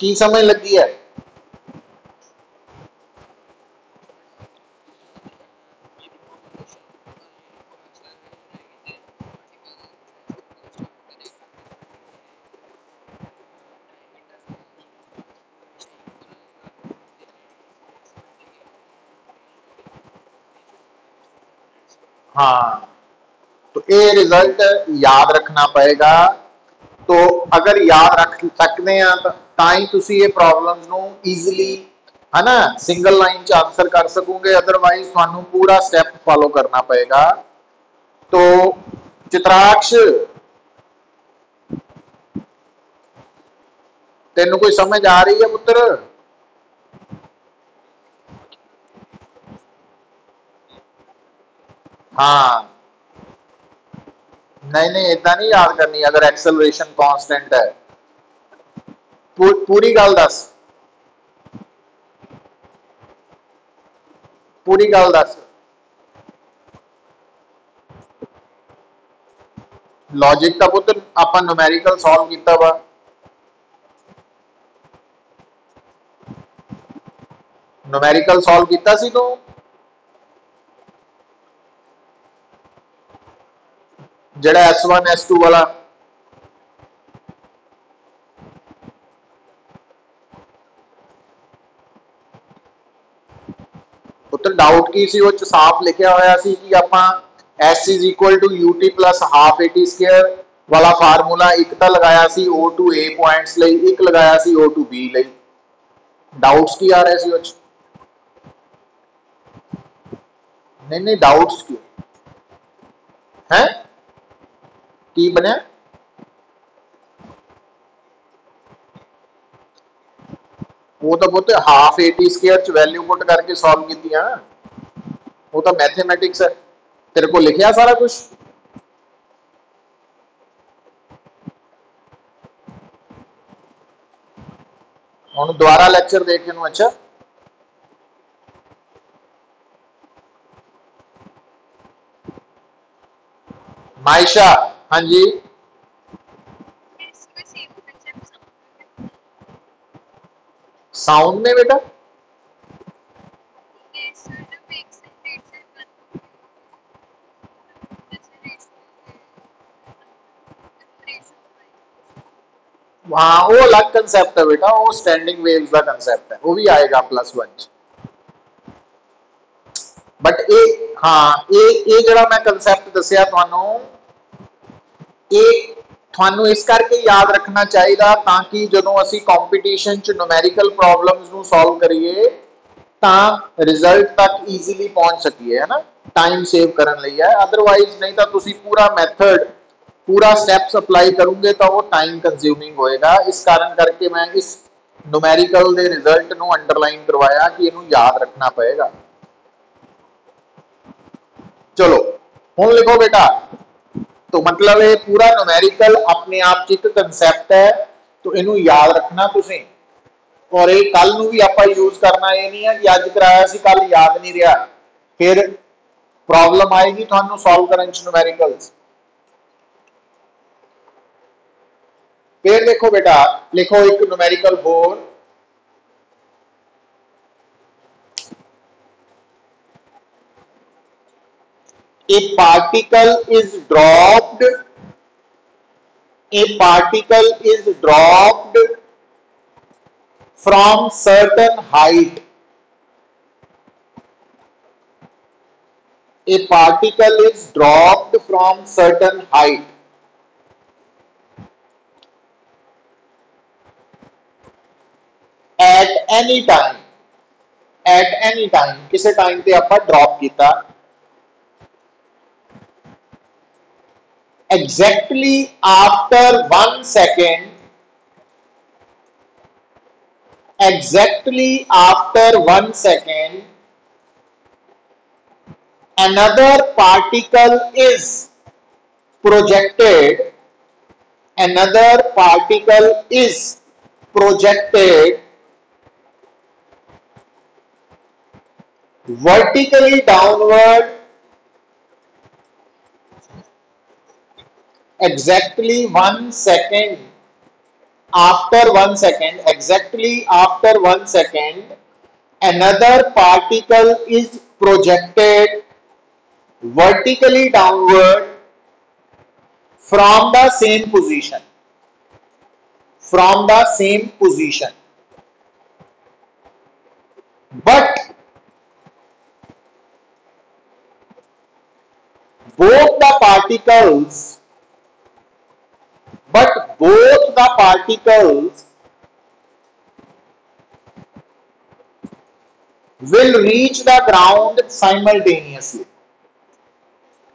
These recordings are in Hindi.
की समझ लगी है? हाँ, तो ये रिजल्ट याद रखना पएगा। तो अगर याद रख सकते हैं तो ही तुसी ये प्रॉब्लम्स नु ईजिली है ना सिंगल लाइन च आंसर कर सकोगे, अदरवाइज थानू पूरा स्टेप फॉलो करना पएगा। तो चित्राक्ष तेन कोई समझ आ रही है पुत्र? हाँ, नहीं नहीं इतना नहीं याद करनी अगर एक्सेलरेशन कांस्टेंट है। पूरी गल दस, पूरी गल दस। लॉजिक का पुत्र आप न्यूमेरिकल सॉल्व किया वा, न्यूमेरिकल सॉल्व किया सी तू? जेड़ा S1 S2 वाला पुत्र डाउट की सी वो साफ लिखा होया सी कि आपां S is equal to UT plus half AT square वाला फार्मूला एक तो लगाया सी O टू A पॉइंट्स लई, एक लगाया सी O टू B लई। डाउट्स की आ रहे सी वो? नहीं नहीं डाउट्स क्यों है? की बनया? वो तो पुत्र हाफ AT स्क्वायर च वैल्यू पुट करके सॉल्व की, वो तो मैथमेटिक्स है, तेरे को लिखिया सारा कुछ। हम दोबारा लेक्चर देख इन। अच्छा मायशा, हाँ जी साउंड में बेटा? हाँ वो अलग कंसेप्ट है बेटा, वो स्टैंडिंग वेव्स का कंसेप्ट है, वो भी आएगा +1। बट ये हाँ ये जरा मैं कंसेप्ट दसिया थानू, ये थानू इस करके याद रखना चाहिए ताकि जो असी कंपटीशन च न्यूमेरिकल प्रॉब्लम्स नू सॉल्व करिए तो रिजल्ट तक ईजीली पहुंच सकिए, है ना, टाइम सेव करने लिए है। अदरवाइज नहीं तो तुसी पूरा मैथड पूरा स्टेप्स अप्लाई करोगे तो वो टाइम कंज्यूमिंग होएगा। इस कारण करके मैं इस न्यूमेरिकल दे रिजल्ट नू अंडरलाइन करवाया कि इनू याद रखना पड़ेगा। चलो हुण लिखो बेटा, तो मतलब ये पूरा न्यूमेरिकल अपने आप च एक कंसैप्ट है, तो इनू याद रखना तुसी, और ये कल नू भी आप यूज करना। ये नहीं है कि अज कराया सी कल याद नहीं रहा, फिर प्रॉब्लम आएगी थानू सॉल्व करने न्यूमेरिकल्स। फिर देखो बेटा, लिखो एक न्यूमेरिकल होर, a particle is dropped, a particle is dropped from certain height, a particle is dropped from certain height at any time, at any time किसे टाइम पे आप ड्रॉप किया, exactly after 1 second, exactly after 1 second another particle is projected, another particle is projected vertically downward exactly 1 second after 1 second, exactly after 1 second, another particle is projected vertically downward from the same position. From the same position. But both the particles will reach the ground simultaneously.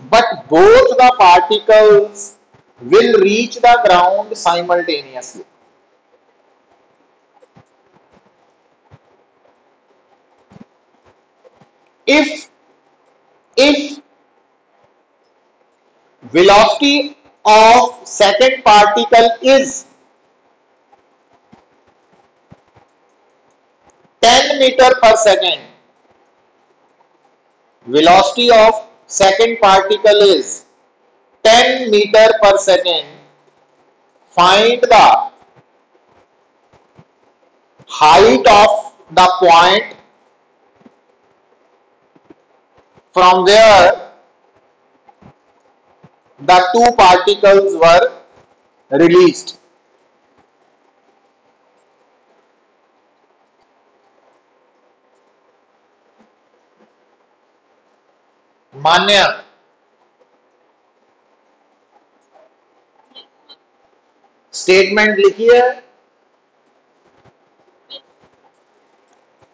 But both the particles will reach the ground simultaneously. If velocity of second particle is 10 meter per second, velocity of second particle is 10 meter per second, find the height of the point from where the two particles were released. मान्य स्टेटमेंट लिखिए।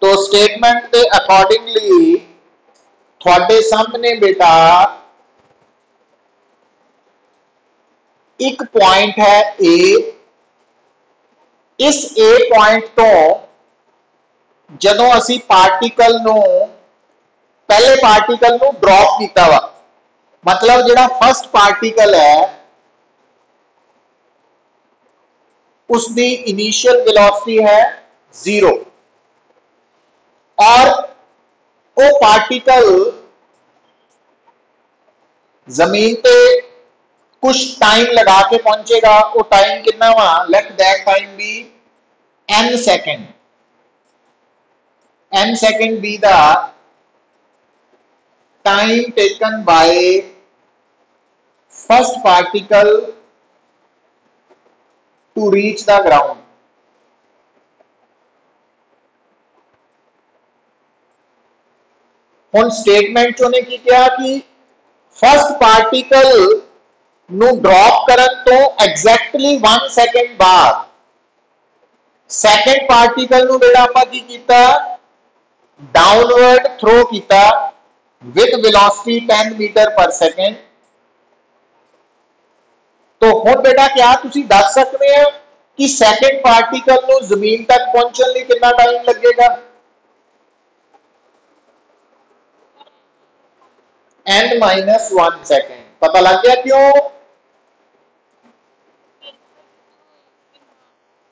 तो स्टेटमेंट के अकॉर्डिंगली थोड़े सामने बेटा एक पॉइंट है ए। इस ए पॉइंट तो जदों असी पार्टिकल नो पहले पार्टिकल नो ड्रॉप किया वा, मतलब जिहड़ा फर्स्ट पार्टिकल है उसकी इनिशियल वेलोसिटी है 0 और वो पार्टिकल जमीन पे कुछ टाइम लगा के पहुंचेगा। वो टाइम कितना वा, let that time be n second. n second be the time taken by first particle to reach the ground. ਹੁਣ स्टेटमेंट चोने की क्या कि फर्स्ट पार्टिकल नु ड्रॉप करन तो एग्जैक्टली 1 सेकेंड बाद सेकेंड पार्टिकल नु बेटा आपां की कीता, डाउनवर्ड थ्रो कीता with velocity 10 मीटर पर सेकेंड। तो हुण बेटा क्या तुसी दस सकते हैं कि सेकेंड पार्टिकल नु जमीन तक पहुंचने लिए कितना टाइम लगेगा? n-1 second. पता लग गया क्यों?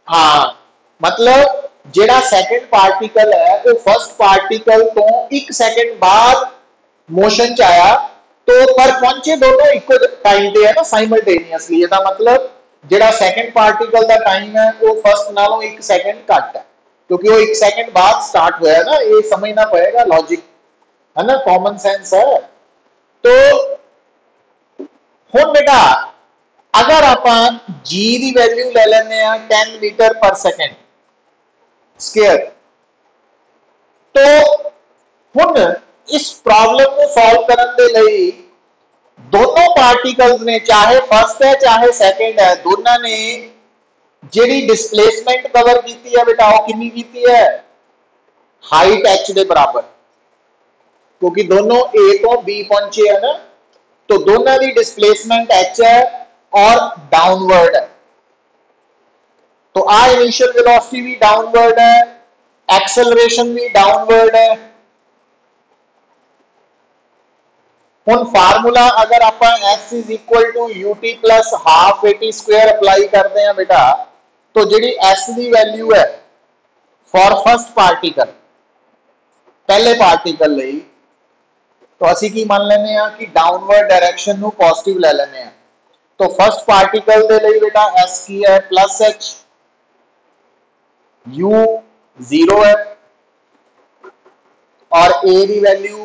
हाँ, मतलब जेड़ा सेकेंड पार्टिकल है वो फर्स्ट पार्टिकल तो 1 सेकेंड बाद मोशन च आया, तो पर पहुंचे दोनों इको टाइम पे है ना, साइमल्टेनियसली। इसका मतलब जेड़ा सेकंड पार्टिकल का टाइम है वो फर्स्ट नालों 1 सेकेंड घट है, क्योंकि वो 1 सेकेंड बाद स्टार्ट हुआ है ना। ये समझना पड़ेगा, लॉजिक है ना, कॉमन सेंस है। तो हुण बेटा अगर आप जी की वैल्यू ले लेने 10 मीटर पर सेकेंड स्क्वायर, तो हुण इस प्रॉब्लम को सॉल्व करने के लिए दोनों पार्टिकल्स ने, चाहे फर्स्ट है चाहे सेकंड है, दोनों ने जेडी डिस्प्लेसमेंट कवर की है बेटा वो कितनी की है, हाइट h के बराबर, क्योंकि दोनों a तो b पहुंचे है ना। तो दोनों की डिस्प्लेसमेंट h है और डाउनवर्ड है। तो आ इनिशियल वेलोसिटी भी डाउनवर्ड है, एक्सेलरेशन भी डाउनवर्ड है। हुण फार्मूला अगर आप s is equal to ut plus half at square apply करते हैं बेटा, तो जी s की वैल्यू है फॉर फर्स्ट पार्टिकल, पहले पार्टिकल ਲਈ, तो असी की मान लेने कि डाउनवर्ड डायरेक्शन ਨੂੰ पॉजिटिव ले लेने। तो फर्स्ट पार्टिकल ਦੇ ਲਈ बेटा s की है प्लस h u 0 है और a की वैल्यू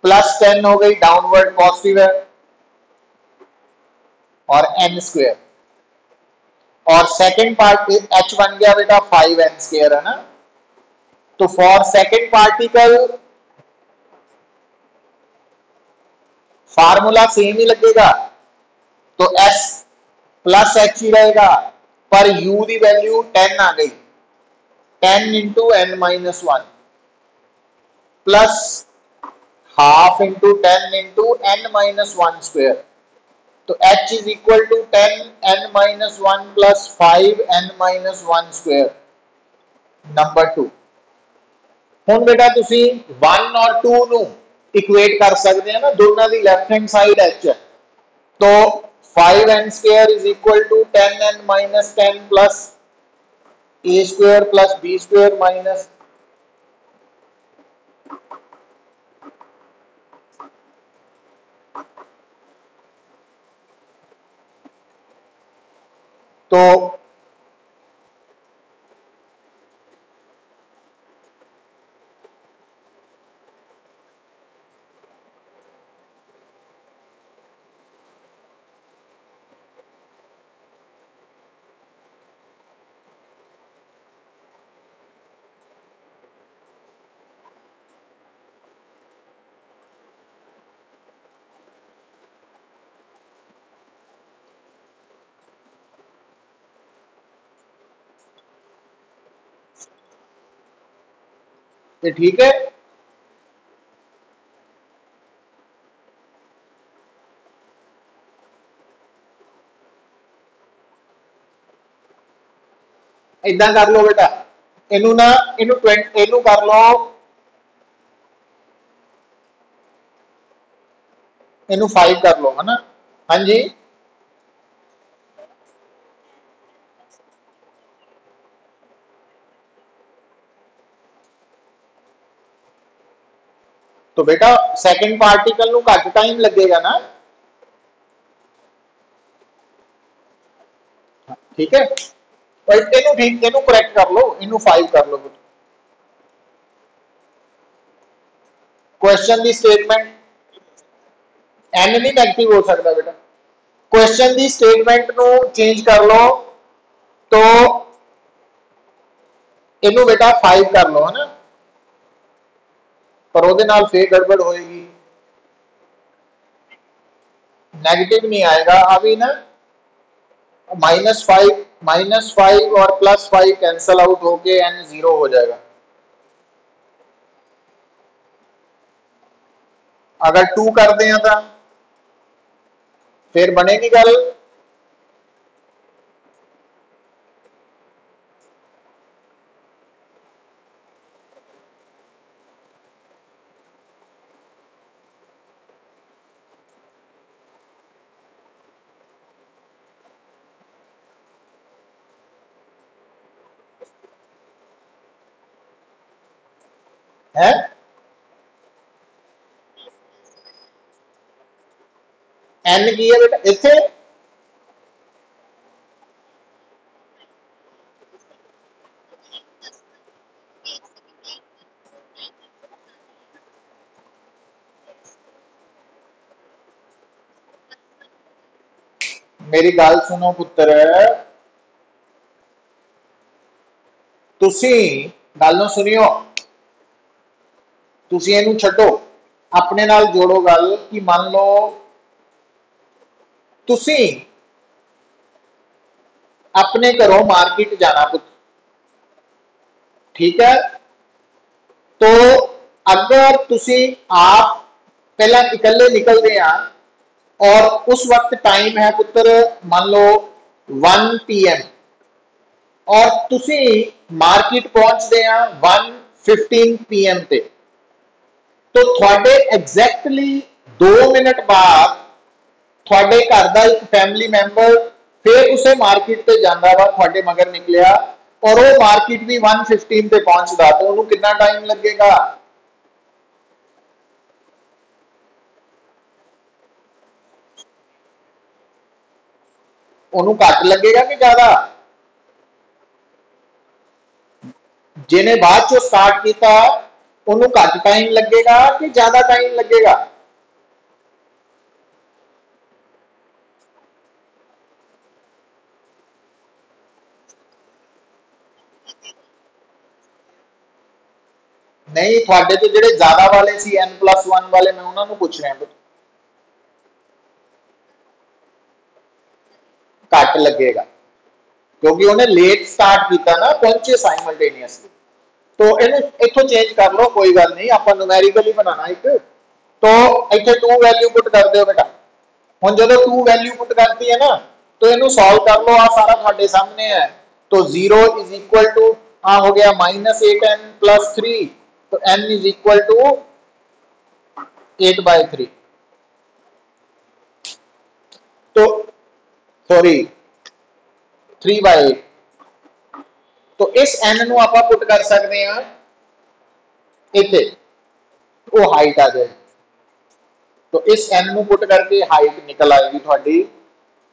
+10 हो गई, डाउनवर्ड पॉजिटिव है, और n स्क्वायर, और सेकंड पार्ट h बन गया बेटा 5n स्क्वायर है ना। तो for second particle formula same ही लगेगा, तो s प्लस एच ही रहेगा, पर u की वैल्यू 10 आ गई, 10 into n minus one plus half into 10 into n minus one square, तो h is equal to 10 n minus one plus 5 n minus one square, number 2। ਹੁਣ बेटा ਤੁਸੀਂ 1 और 2 ਨੂੰ ਇਕੁਏਟ ਕਰ ਸਕਦੇ ਆ ਨਾ, ਦੋਨਾਂ ਦੀ ਲੈਫਟ हैंड साइड h है, तो 5n square is equal to 10n minus 10 plus a square plus b square minus, तो ये ठीक है। इदा कर लो बेटा, इनू ना इनू 20 इनू कर लो, इनू 5 कर लो है ना। हाँ जी, तो बेटा सेकंड पार्टिकल नु घट टाइम लगेगा ना, ठीक है। इनू ठीक, इनू करेक्ट कर लो, इनू 5 कर लो। क्वेश्चन दी स्टेटमेंट एन नहीं नेगेटिव हो सकता बेटा, क्वेश्चन दी स्टेटमेंट नु चेंज कर लो, तो इनू बेटा 5 कर लो है ना, पर ਉਹਦੇ ਨਾਲ फिर गड़बड़ होएगी, नेगेटिव नहीं आएगा अभी ना, -5 और +5 कैंसल आउट होके n 0 हो जाएगा। अगर 2 कर दें तो फिर बनेगी गल, है n की है बेटा इतने, मेरी गल सुनो पुत्र, तुसी गल नूं सुनियो, तुसी इहनूं छड्डो, अपने नाल जोड़ो गल कि मान लो तुसी अपने घरों मार्केट जाना पुत्र, ठीक है। तो अगर तुसी आप पहला इकल्ले निकलते हैं और उस वक्त टाइम है पुत्र मान लो 1 PM और तुसी मार्केट पहुंचते हैं 1:15 PM ते, तो थोड़े एग्जैक्टली 2 मिनट बाद थोड़े घर का एक फैमिली मैंबर फिर उसे मार्केट पे जाता वा, थोड़े मगर निकलिया और वो मार्केट भी 1:15 पे पहुंचता, तो उन्होंने कितना टाइम लगेगा? उन्होंने घट लगेगा कि ज्यादा? जिन्हें बाद चो स्टार्ट किया उन्होंने घट टाइम लगेगा कि ज्यादा टाइम लगेगा? नहीं, थोड़े तो जेडे ज्यादा वाले सी N+1 वाले, मैं उन्होंने पूछ रहा, घट लगेगा क्योंकि उन्हें लेट स्टार्ट किया ना, पहुंचे साइमल्टेनियसली। तो इथों चेंज कर लो, कोई गल नहीं, आप न्यूमेरिकल ही बनाना एक। तो इतने 2 वैल्यू पुट कर दो बेटा। हम जो 2 वैल्यू पुट करती है ना, तो इन्हों सॉल्व कर लो, आ सारा थोड़े सामने है। तो 0 इज इक्वल टू आ हो गया -8n+3, तो n इज इक्वल टू 8/3। तो सॉरी 3/8। तो इस n ਨੂੰ ਆਪਾਂ पुट कर सकते हैं इथे, वो हाइट आ जाएगी। तो इस n ਨੂੰ पुट करके हाइट निकल आएगी थोड़ी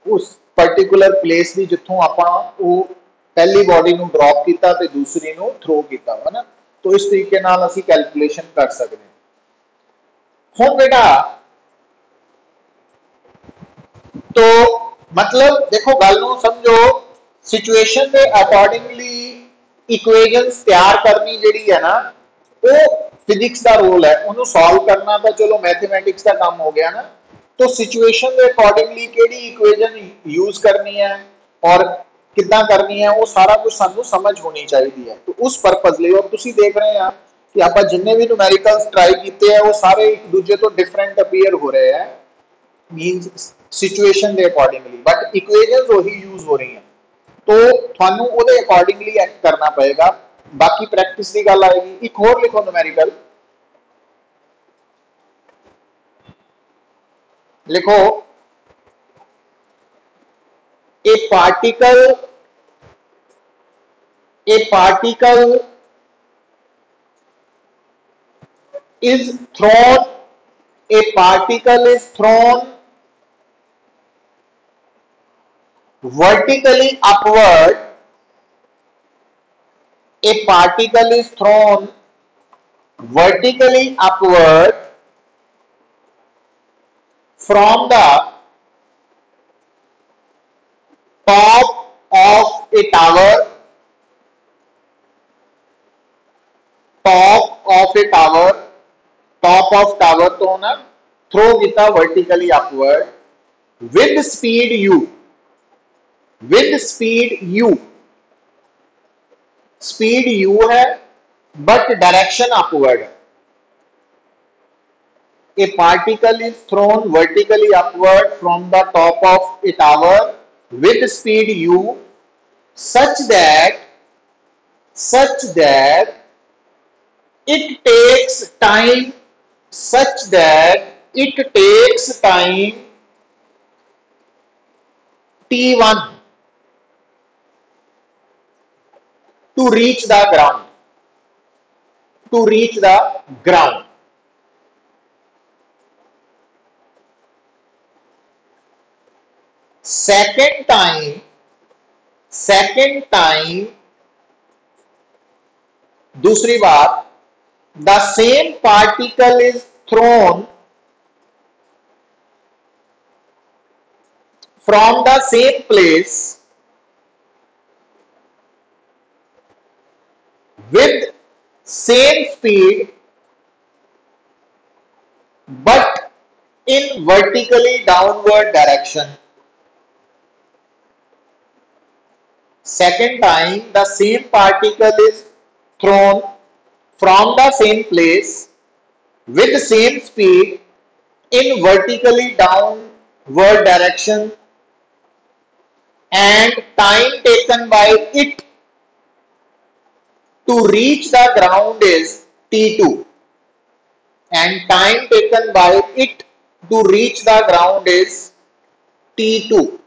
उस पर्टिकुलर प्लेस की जिथों आपां वो पहली बॉडी ਨੂੰ ड्रॉप किया तो दूसरी ਨੂੰ थ्रो किया है ना। तो इस तरीके नाल असीं कैलकुलेशन कर सकते हैं। हुण बेटा तो मतलब देखो गल नूं समझो, सिचुएशन के अकॉर्डिंगली इक्वेशंस तैयार करनी जिहड़ी है ना, वो फिजिक्स का रोल है। उन्होंने सॉल्व करना तो चलो मैथमेटिक्स का काम हो गया ना। तो सिचुएशन के अकॉर्डिंगली केड़ी इक्वेशन यूज करनी है और कितना करनी है, वो सारा कुछ सानू समझ होनी चाहिए है। तो उस परपज लिए और तुसी देख रहे हैं कि आप जिन्ने भी न्यूमेरिकल्स ट्राई किए हैं वो सारे एक दूसरे तो डिफरेंट अपीयर हो रहे हैं, मींस सिचुएशन के अकॉर्डिंगली, बट इक्वेशंस वही यूज हो रही हैं। तो थानू उहदे अकॉर्डिंगली एक्ट करना पड़ेगा। बाकी प्रैक्टिस की गल आएगी। एक होर लिखो न्यूमेरिकल, लिखो ए particle is thrown, a particle is thrown vertically upward, a particle is thrown vertically upward from the top of a tower, top of a tower, top of tower तो ना थ्रो किया vertically upward with speed u, with speed u, speed u है but direction upward. A particle is thrown vertically upward from the top of a tower with speed u such that it takes time t1 to reach the ground, second time दूसरी बात, the same particle is thrown from the same place with same speed but in vertically downward direction. Second time, the same particle is thrown from the same place with the same speed in vertically downward direction, and time taken by it to reach the ground is t2, and time taken by it to reach the ground is t2.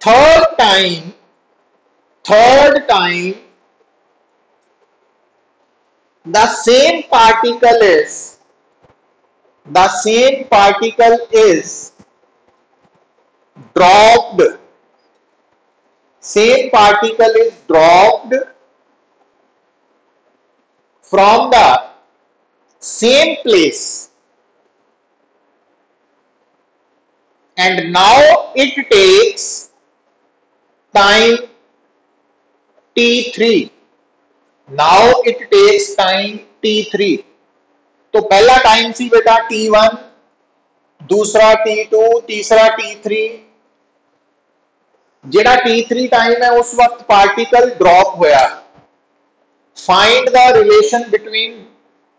Third time the same particle is dropped same particle is dropped from the same place and now it takes time t3. now it takes time t3. तो पहला टाइम सी बेटा t1, दूसरा t2, तीसरा t3. जेड़ा t3 टाइम है उस वक्त पार्टिकल ड्रॉप होया. Find the relation between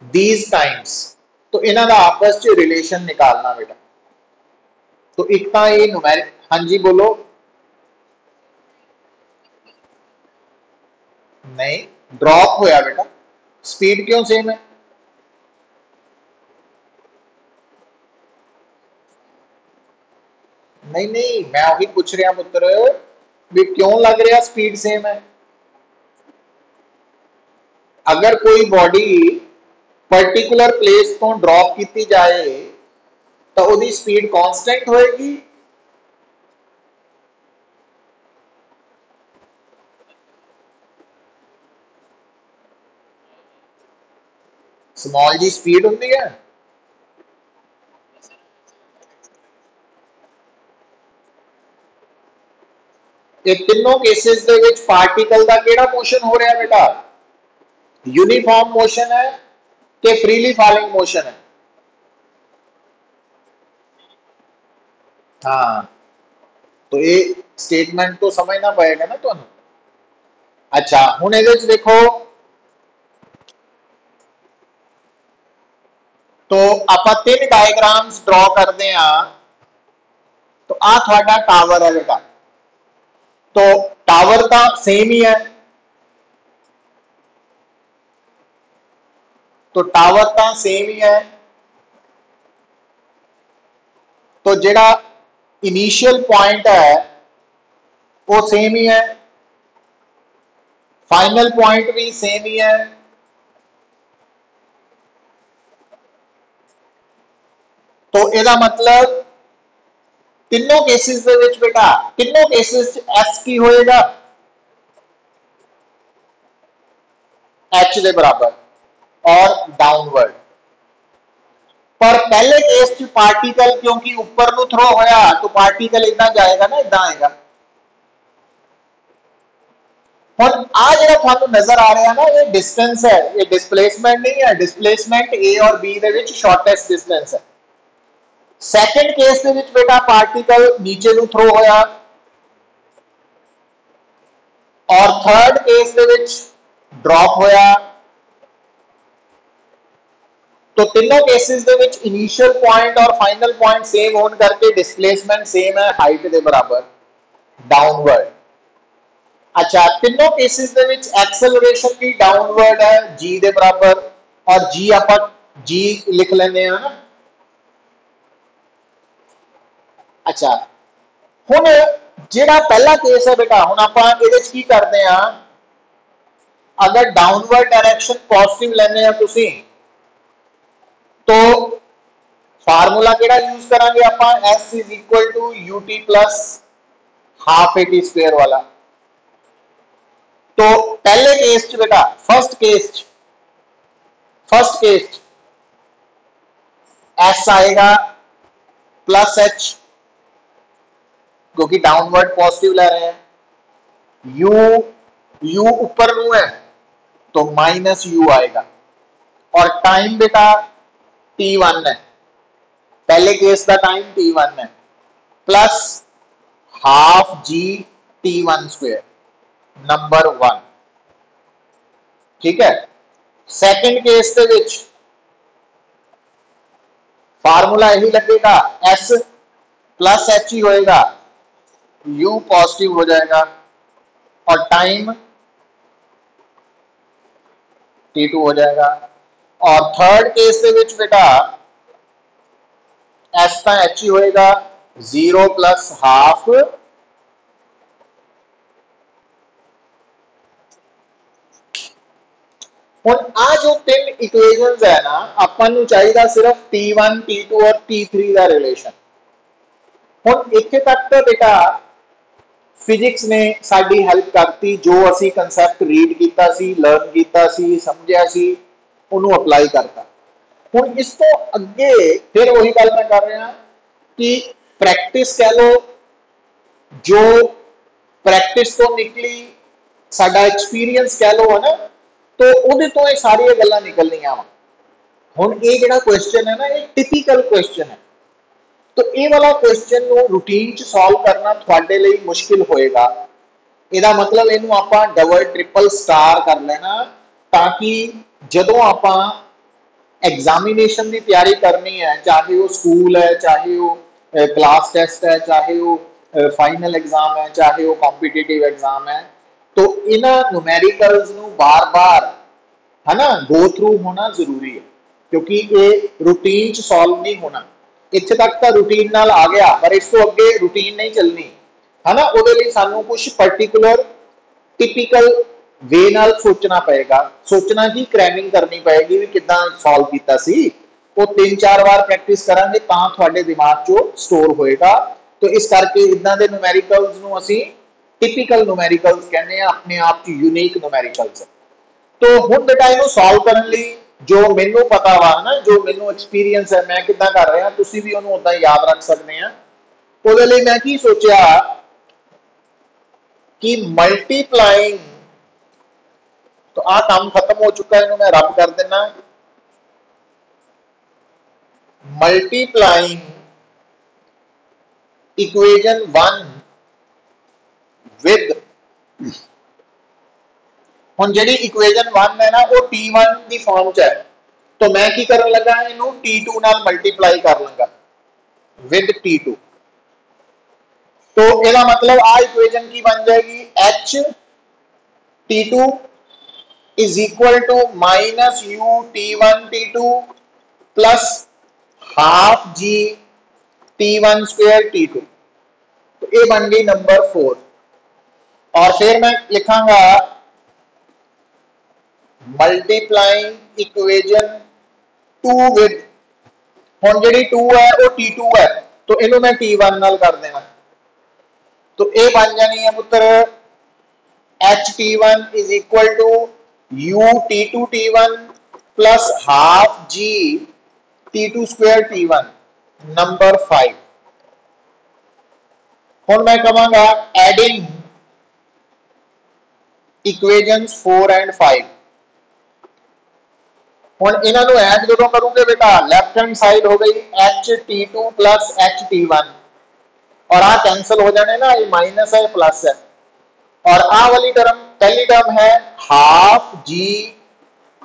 these times. तो इन्हां दा आपस च रिलेशन निकालना बेटा. तो एक तो ये न्यूमेरिक. हाँ जी बोलो. नहीं, ड्रॉप होया बेटा. स्पीड क्यों सेम है? नहीं नहीं, मैं वही पूछ रहा पुत्र भी क्यों लग रहा स्पीड सेम है. अगर कोई बॉडी पर्टिकुलर प्लेस तो ड्रॉप की जाए तो उसकी स्पीड कांस्टेंट होएगी. स्मॉल जी स्पीड होती है. ये तीनों केसेस दे विच पार्टिकल का केड़ा मोशन हो रहा है बेटा? यूनिफॉर्म मोशन है कि फ्रीली फॉलिंग मोशन है? हाँ, तो ये स्टेटमेंट तो समझना पड़ेगा ना तुहानू. अच्छा हुण इहदे विच देखो, तो आपां तीन डायग्राम्स ड्रॉ करते हैं. तो आ थोड़ा टावर है बेटा. तो टावर तो सेम ही है. तो टावर तो सेम ही है. तो जेड़ा इनिशियल पॉइंट है वो सेम ही है. फाइनल पॉइंट भी सेम ही है. तो इसका मतलब तीनों केसेस दे विच बेटा, तीनों केसेस एस की होएगा एच के बराबर और डाउनवर्ड. पर पहले केस च पार्टिकल क्योंकि ऊपर नु थ्रो होया तो पार्टिकल इदा जाएगा ना, इदा आएगा. हुण आ जेड़ा थानू नजर आ रहा है ना, ये डिस्टेंस है, ये डिस्प्लेसमेंट नहीं है. डिस्प्लेसमेंट ए और बी दे विच शॉर्टेस्ट डिस्टेंस है. सेकंड केस दे विच बेटा पार्टिकल नीचे नु थ्रो होया और थर्ड केस दे विच ड्रॉप होया. तो तीनों cases they which initial point और फाइनल पॉइंट सेम होने करके डिस्प्लेसमेंट सेम है हाइट के बराबर डाउनवर्ड. अच्छा, तीनों केसेस दे विच एक्सेलरेशन भी डाउनवर्ड है जी के बराबर. और जी आप जी लिख लेने हैं ना. अच्छा हुण जेड़ा पहला केस है बेटा, हुण आपां इहदे च की करदे हां, अगर डाउनवर्ड डायरेक्शन पॉजिटिव लेने हैं तुसीं तो फार्मूला केड़ा यूज करांगे आपां? S is equal to UT plus half A T square वाला. तो पहले केस च बेटा, फर्स्ट केस एस आएगा प्लस एच क्योंकि डाउनवर्ड पॉजिटिव ले रहे हैं. यू ऊपर नु है तो माइनस यू आएगा. और टाइम बेटा t1 है, पहले केस का टाइम t1 है, प्लस हाफ जी t1 स्क्वायर नंबर 1. ठीक है. सेकंड केस के विच फार्मूला यही लगेगा, एस प्लस एच ही होएगा, यू पॉजिटिव हो जाएगा और टाइम t2 हो जाएगा. और थर्ड केस के विच बेटा एस का एच ही होएगा, 0 प्लस हाफ हुण आ जो तीन इक्वेशंस है ना, अपन नूं चाहिदा सिर्फ t1 t2 और t3 का रिलेशन. हुण इत्थे तक तो बेटा फिजिक्स ने साडी हेल्प करती, जो असी कंसैप्ट रीड किया सी, लर्न किया सी, समझिया सी, उन्होंने अप्लाई करता। हुण इस तो अगे फिर वही गल मैं कर रहा कि प्रैक्टिस कह लो, जो प्रैक्टिस तो निकली, साडा एक्सपीरियंस कह लो, है ना, तो उहदे तो ये सारियां गल्लां निकलनियां वा। हुण ये जिहड़ा क्वेश्चन है ना, ये टिपिकल क्वेश्चन है, तो ये वाला क्वेश्चन को रूटीन च सॉल्व करना थोड़े लिए मुश्किल होएगा। ਇਹਦਾ मतलब ਇਹਨੂੰ ਆਪਾਂ डबल ट्रिपल स्टार कर लेना, ताकि ਜਦੋਂ ਆਪਾਂ एग्जामिनेशन की तैयारी करनी है, चाहे वो स्कूल है, चाहे वो क्लास टेस्ट है, चाहे वो फाइनल एग्जाम है, चाहे वो कॉम्पिटिटिव एग्जाम है, तो इन्हां न्यूमेरिकल्स नूं बार बार, है ना, गो थ्रू होना जरूरी है, क्योंकि ये रूटीन च सॉल्व नहीं होना। इत्थे तक तो रूटीन नाल आ गया, पर इस तो अगे रूटीन नहीं चलनी, है ना। उहदे लई सानूं कुछ पर्टिकुलर टिपिकल वे नाल सोचना पएगा, सोचना की क्रैमिंग करनी पएगी भी किदां सॉल्व कीता सी, वो 3-4 बार प्रैक्टिस करांगे तां तुहाडे दिमाग चो स्टोर होएगा। तो इस करके इदां दे न्यूमेरिकल्स नूं असीं टिपिकल न्यूमेरिकल्स कहने हैं, अपने आप च यूनीक न्यूमेरिकल्स। तो हुण बेटा इहनूं सॉल्व करन लई जो मैनूं पता वा ना, जो मैनूं एक्सपीरियंस है, मैं किदां कर रहा, तुसीं भी उहनूं उदां याद रख सकदे आ। उहदे लई मैं की सोचिया कि मल्टीप्लाइंग, तो आ काम खत्म हो चुका है, मैं रब कर देना। मल्टीप्लाइंग इक्वेशन 1 विद, हुण जिहड़ी इक्वेशन 1 है ना, वो T1 की फॉर्म च है, तो मैं की करन लगा, इनू T2 नाल मल्टीप्लाई कर लूंगा विद T2। तो इसका मतलब आ इक्वेशन की बन जाएगी, H T2 is equal to minus U T1 T2 plus half G T1 square T2। तो ये बन गई नंबर 4। और फिर मैं लिखांगा मल्टीप्लाइंग इक्वेशन 2 विद, हुण जिहड़ी 2 है वो T2 है, तो इनू मैं T1 नाल कर देना, तो ये बन जानी है पुत्र H T1 is equal to U T2 T1 plus half G T2 square T1, number 5। हुण मैं कहांगा एडिंग इक्वेशंस 4 एंड 5। हुण इन्हां नूं ऐड जदों करूंगे बेटा, लेफ्ट हैंड साइड हो गई H T2 plus H T1, और आ कैंसिल हो जाने ना, ये माइनस है प्लस है, और आ वाली टर्म, पहली टर्म है half G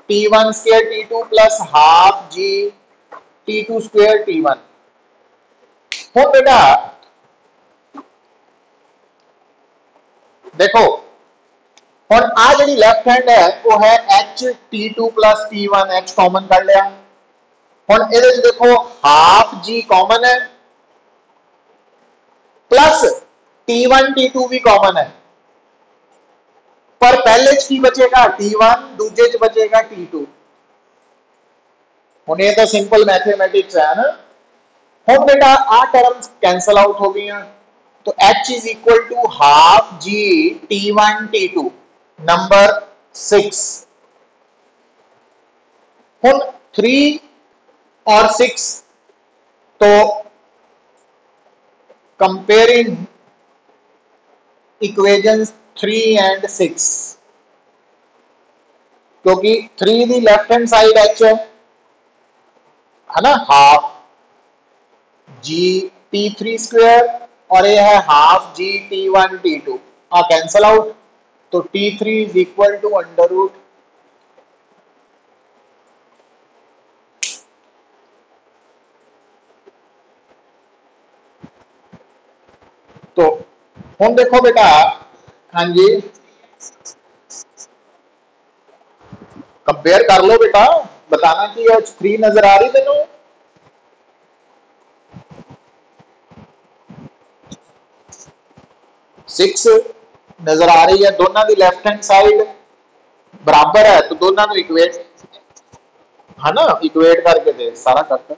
T1 square T2 plus half G T2 square T1। हुण बेटा देखो, हुण आ जिहड़ी लेफ्ट हैंड है वो है H T2 plus T1, H common कर लिया। हुण इहदे च देखो हाफ G कॉमन है प्लस T1 T2 भी कॉमन है, पर पहले च की बचेगा T1, दूजे च बचेगा T2। हुण ये तो सिंपल मैथमेटिक्स है ना। हुण बेटा आ टर्म्स कैंसल आउट हो गई, तो H is equal to half G T1 T2, number 6। हुण 3 और 6, तो कंपेयरिंग इक्वेशंस 3 एंड 6, क्योंकि 3 दी लेफ्ट हैंड साइड H है ना, हाफ G T3 स्क्वायर, और ये है हाफ G T1 T2, आ कैंसल आउट, तो T3 is equal to under root, तो हुण देखो बेटा, हाँ जी कंपेयर कर लो बेटा, बताना कि H 3 नजर आ रही तेनों, 6 नजर आ रही है, दोनों की लेफ्ट हैंड साइड बराबर है, तो दोनों को इक्वेट, है ना, इक्वेट करके दे सारा करता।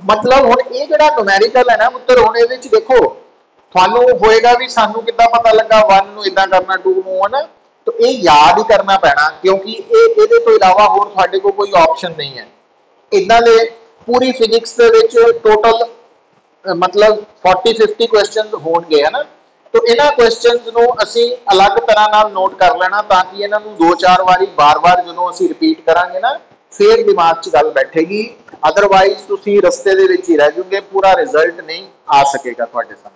मतलब हुण ये जिहड़ा न्यूमेरिकल है ना पुत्र, हुण इहदे च देखो ਤੁਹਾਨੂੰ ਹੋਏਗਾ ਵੀ ਸਾਨੂੰ ਕਿੱਦਾਂ ਪਤਾ ਲੱਗਾ 1 ਨੂੰ ਇਦਾਂ ਕਰਨਾ 2 ਨੂੰ ਹੈ ਨਾ। तो ये याद ही करना पैना क्योंकि ये तो इलावा होर तुहाडे कोल कोई ऑप्शन नहीं है। इदां दे पूरी फिजिक्स दे विच टोटल मतलब 40-50 क्वेश्चन होणगे है ना। तो इन्हां क्वेश्चनस नूं असीं अलग तरह नाल नोट कर लेना ताकि इन्हां नूं 2-4 वारी बार-बार जदों असीं रिपीट करांगे ना फिर दिमाग 'च गल बैठेगी। अदरवाइज तुसीं रस्ते दे विच ही रह जाओगे, पूरा रिजल्ट नहीं आ सकेगा तुहाडे सामने।